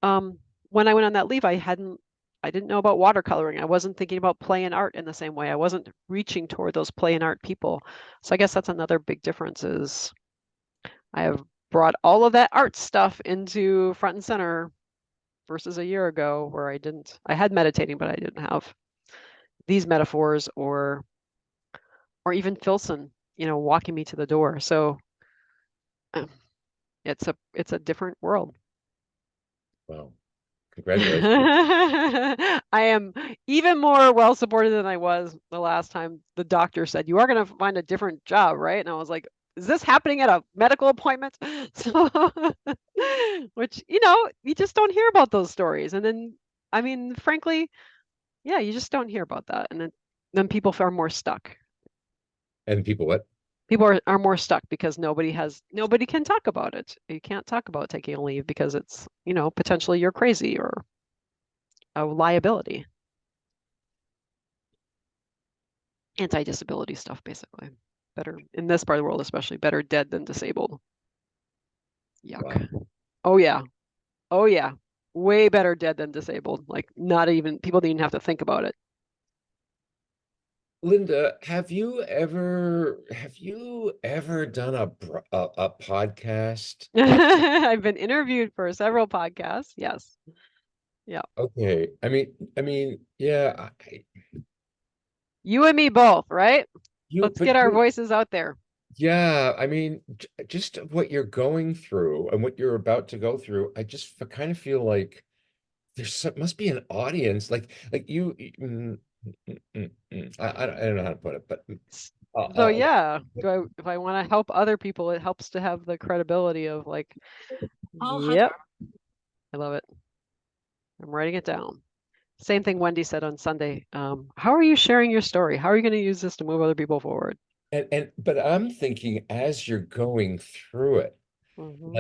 um when I went on that leave, I didn't know about watercoloring. I wasn't thinking about play and art in the same way. I wasn't reaching toward those play and art people. So I guess that's another big difference is I have brought all of that art stuff into front and center versus a year ago where I didn't. I had meditating, but I didn't have these metaphors or even Filson, walking me to the door. So uh, it's a different world. Wow, congratulations. I am even more well supported than I was the last time the doctor said, you are going to find a different job, right? And I was like, is this happening at a medical appointment? So, which, you just don't hear about those stories. And then, I mean, frankly, yeah, you just don't hear about that. And then people are more stuck. And people what? People are more stuck because nobody can talk about it. You can't talk about taking a leave because it's, potentially you're crazy or a liability. Anti-disability stuff, basically. Better in this part of the world, especially better dead than disabled. Wow. Yuck. Oh yeah. Oh yeah. Way better dead than disabled. Like not even people didn't even have to think about it. Linda, have you ever done a podcast? I've been interviewed for several podcasts. Yes. Yeah. Okay. Yeah, You and me both, right? you Let's but get our you voices out there. yeah, just what you're going through and what you're about to go through, I just kind of feel like must be an audience like I don't know how to put it, but uh, So uh yeah, if I want to help other people, it helps to have the credibility of like, yep, I love it. I'm writing it down. Same thing Wendy said on Sunday. How are you sharing your story? How are you going to use this to move other people forward? but I'm thinking as you're going through it, Hmm.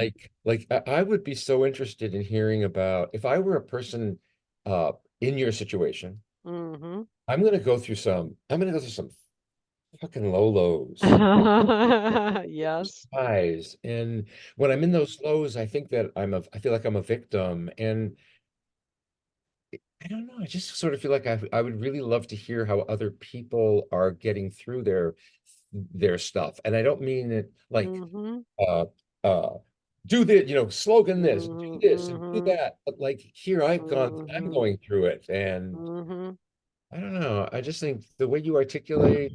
like I would be so interested in hearing about if I were a person in your situation. Hmm. I'm gonna go through some fucking low lows, Yes. highs, and when I'm in those lows, I feel like I'm a victim, and I don't know. I just sort of feel like I would really love to hear how other people are getting through their stuff. And I don't mean it like Hmm. uh uh do the, slogan this, do Hmm. this and do Hmm. that. But like I'm Hmm. going through it. And Hmm. I don't know. I just think the way you articulate,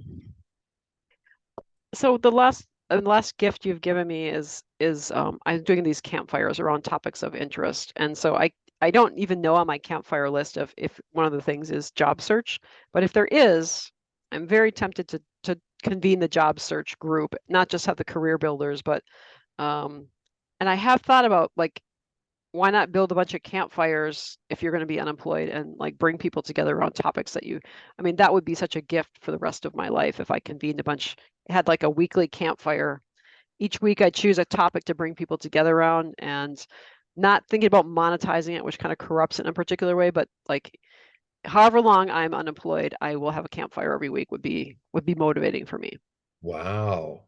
So the last gift you've given me is I'm doing these campfires around topics of interest, and so I don't even know on my campfire list if one of the things is job search, but if there is, I'm very tempted to convene the job search group, not just have the career builders, but um, and I have thought about like why not build a bunch of campfires if you're going to be unemployed and like bring people together around topics I mean, that would be such a gift for the rest of my life if I convened a bunch, had like a weekly campfire. Each week I choose a topic to bring people together around and not thinking about monetizing it, which kind of corrupts it in a particular way, but like however long I'm unemployed, I will have a campfire every week would be motivating for me. wow.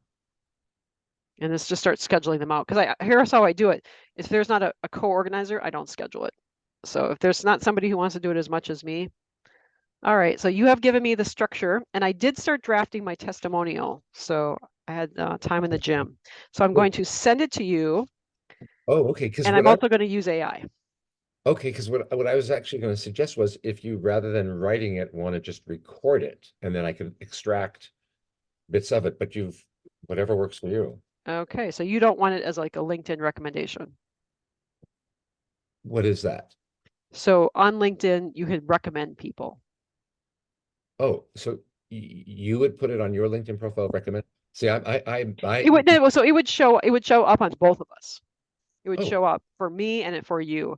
And it's just start scheduling them out because here's how I do it. If there's not a co-organizer, I don't schedule it. So if there's not somebody who wants to do it as much as me, all right. So you have given me the structure, and I did start drafting my testimonial. So I had time in the gym. So I'm Oh, going to send it to you, okay. Because and I'm also going to use AI. what I was actually going to suggest was if you rather than writing it, want to just record it, and then I can extract. bits of it, but you've whatever works for you. Okay, so you don't want it as like a LinkedIn recommendation. What is that? So on LinkedIn, you could recommend people. Oh, so you would put it on your LinkedIn profile, recommend? See, It would no, so it would show up on both of us. It would oh, show up for me and it for you.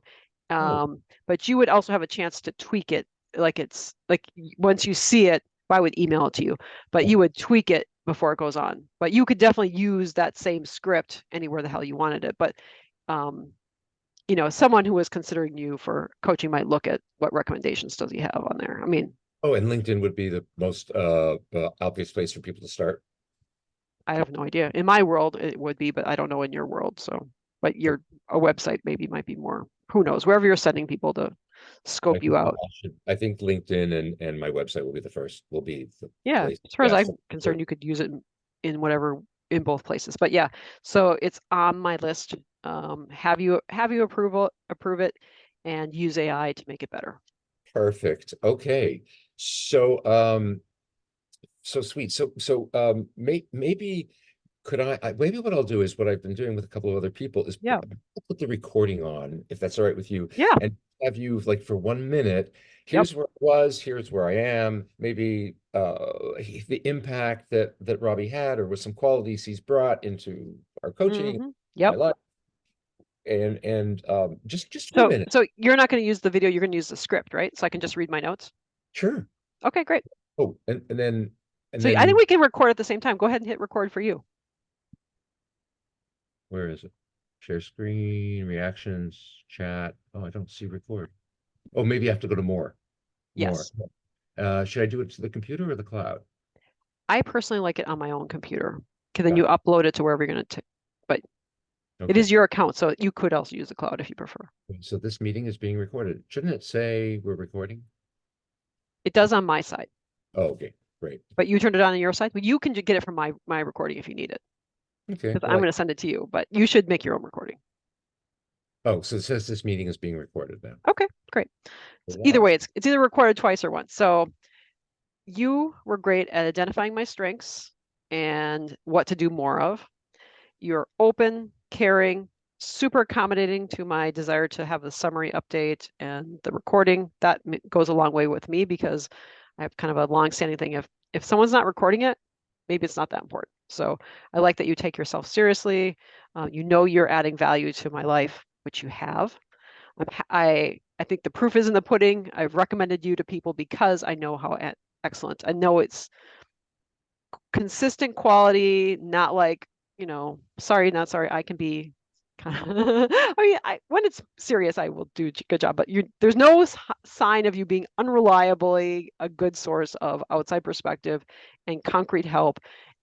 oh, But you would also have a chance to tweak it. Like it's like once you see it, I would email it to you, but oh, you would tweak it before it goes on. But you could definitely use that same script anywhere the hell you wanted it. But um, someone who was considering you for coaching might look at what recommendations does he have on there. I mean, oh, and LinkedIn would be the most obvious place for people to start. I have no idea. In my world, it would be, but I don't know in your world. So, but So your a website maybe might be more. Who knows? Wherever you're sending people to I scope you think out. I think LinkedIn and my website will be the Yeah, place. as far as Yes. I'm concerned, you could use it in whatever in both places. But yeah, so it's on my list. Have you approve it and use AI to make it better. Perfect. Okay. So so sweet. Maybe could maybe what I'll do is what I've been doing with a couple of other people is Yeah. put the recording on, if that's all right with you, Yeah. and have you like for 1 minute, Yep. here's where I was, here's where I am, maybe the impact that Robbie had or with some qualities he's brought into our coaching, my Yep. life, and just for a So minute. so you're not going to use the video, you're going to use the script, right? So I can just read my notes. Sure. Okay, great. Oh, and So I think then we can record at the same time. Go ahead and hit record for you. where is it? Share screen, reactions, chat. Oh, I don't see record. Oh, maybe I have to go to more. More. Yes. Should I do it to the computer or the cloud? I personally like it on my own computer because then you Got it. upload it to wherever you're going to, but it Okay. is your account, so you could also use the cloud if you prefer. So this meeting is being recorded. Shouldn't it say we're recording? It does on my side, Oh, okay. Great. but you turned it on your side. But you can get it from my recording if you need it Okay. because I'm Well, going to send it to you, but you should make your own recording. oh, so it says this meeting is being recorded now. Okay, great. So either Wow. way, it's either recorded twice or once. So you were great at identifying my strengths and what to do more of. You're open, caring, super accommodating to my desire to have the summary update and the recording. That goes a long way with me because I have kind of a long-standing thing. If someone's not recording it, maybe it's not that important. So I like that you take yourself seriously. You're adding value to my life, which you have. I think the proof is in the pudding. I've recommended you to people because I know how excellent. I know it's consistent quality, not like, sorry, not sorry. I can be kind of, I mean, when it's serious, I will do a good job, but there's no sign of you being unreliably a good source of outside perspective and concrete help.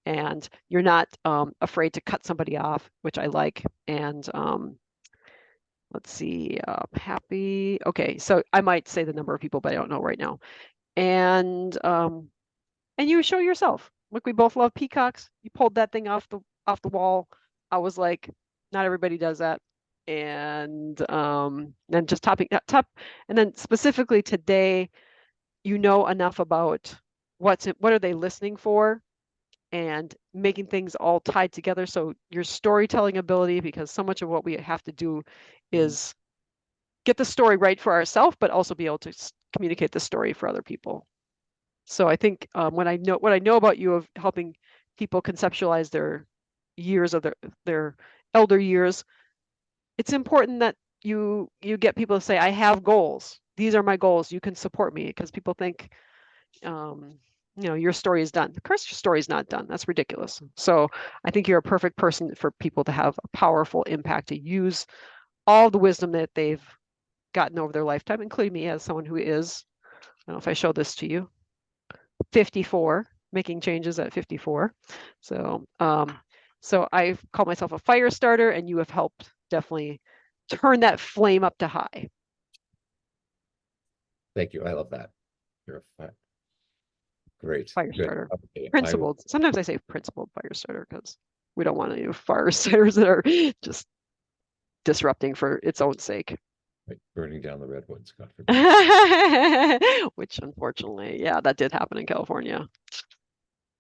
And you're not afraid to cut somebody off, which I like. And let's see, happy. Okay, so I might say the number of people, but I don't know right now. And you show yourself. Look, we both love peacocks. You pulled that thing off the wall. I was like, not everybody does that. And then just top, and then specifically today, you know enough about what are they listening for, and making things all tied together. So your storytelling ability, because so much of what we have to do is get the story right for ourselves, but also be able to communicate the story for other people. So I think what I know about you of helping people conceptualize their years of their elder years, it's important that you get people to say, I have goals. These are my goals. You can support me, because people think um, your story is done. Of course, your story is not done. That's ridiculous. So I think you're a perfect person for people to have a powerful impact, to use all the wisdom that they've gotten over their lifetime, including me as someone who is, I don't know if I showed this to you, 54, making changes at 54. So I call myself a fire starter, and you have helped definitely turn that flame up to high. Thank you. I love that. You're great. Fire Good. starter. Okay. Principled. Sometimes I say principled fire starter because we don't want any fire starters that are just disrupting for its own sake. Like burning down the redwoods, God forbid. Which unfortunately, yeah, that did happen in California.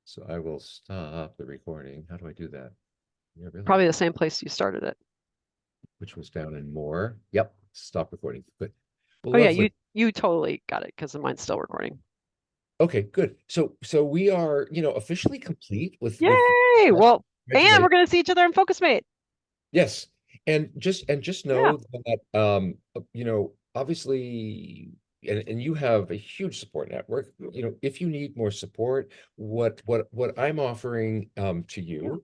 So I will stop the recording. How do I do that? Yeah, really. Probably the same place you started it. Which was down in more. Yep. Stop recording. Good. Well, Oh yeah, lovely. you totally got it because mine's still recording. Okay, good. So we are, officially complete with Yay! Well, and resume. we're gonna see each other in Focus Mate. Yes. And just Yeah. know that obviously and you have a huge support network. If you need more support, what I'm offering to Yeah. you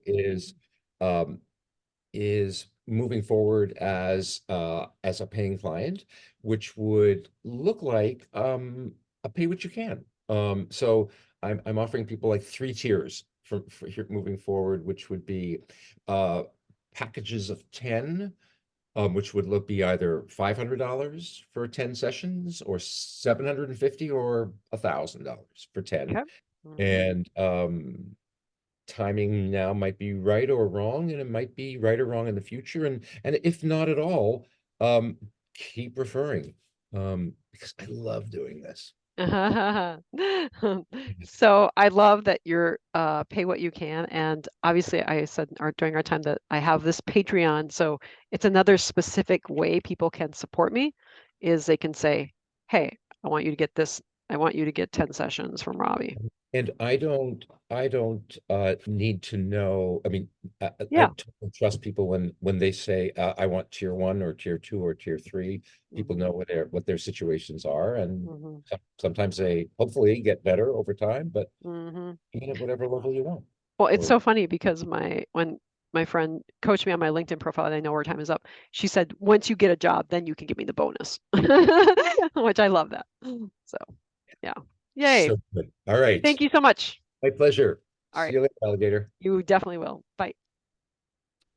um is moving forward as a paying client, which would look like a pay what you can. So I'm offering people like three tiers for here moving forward, which would be uh packages of 10, which would look be either $500 for 10 sessions or 750 or $1,000 for 10. Okay. Hmm. And timing now might be right or wrong, and it might be right or wrong in the future. And if not at all, keep referring. Because I love doing this. So I love that you're pay what you can. And obviously I said during our time that I have this Patreon. So it's another specific way people can support me is they can say, hey, I want you to get this. I want you to get 10 sessions from Robby. And I don't need to know. I mean, I Yeah. totally trust people when they say I want tier one or tier two or tier three. People Hmm. know what their situations are, and Hmm. sometimes they hopefully get better over time, but Hmm. even at whatever level you want. Well, it's Or so funny because when my friend coached me on my LinkedIn profile, and I know our time is up. She said, once you get a job, then you can give me the bonus, which I love that. So, yeah. Yay. so good. All right. Thank you so much. My pleasure. All See right. you later, alligator. You definitely will. Bye.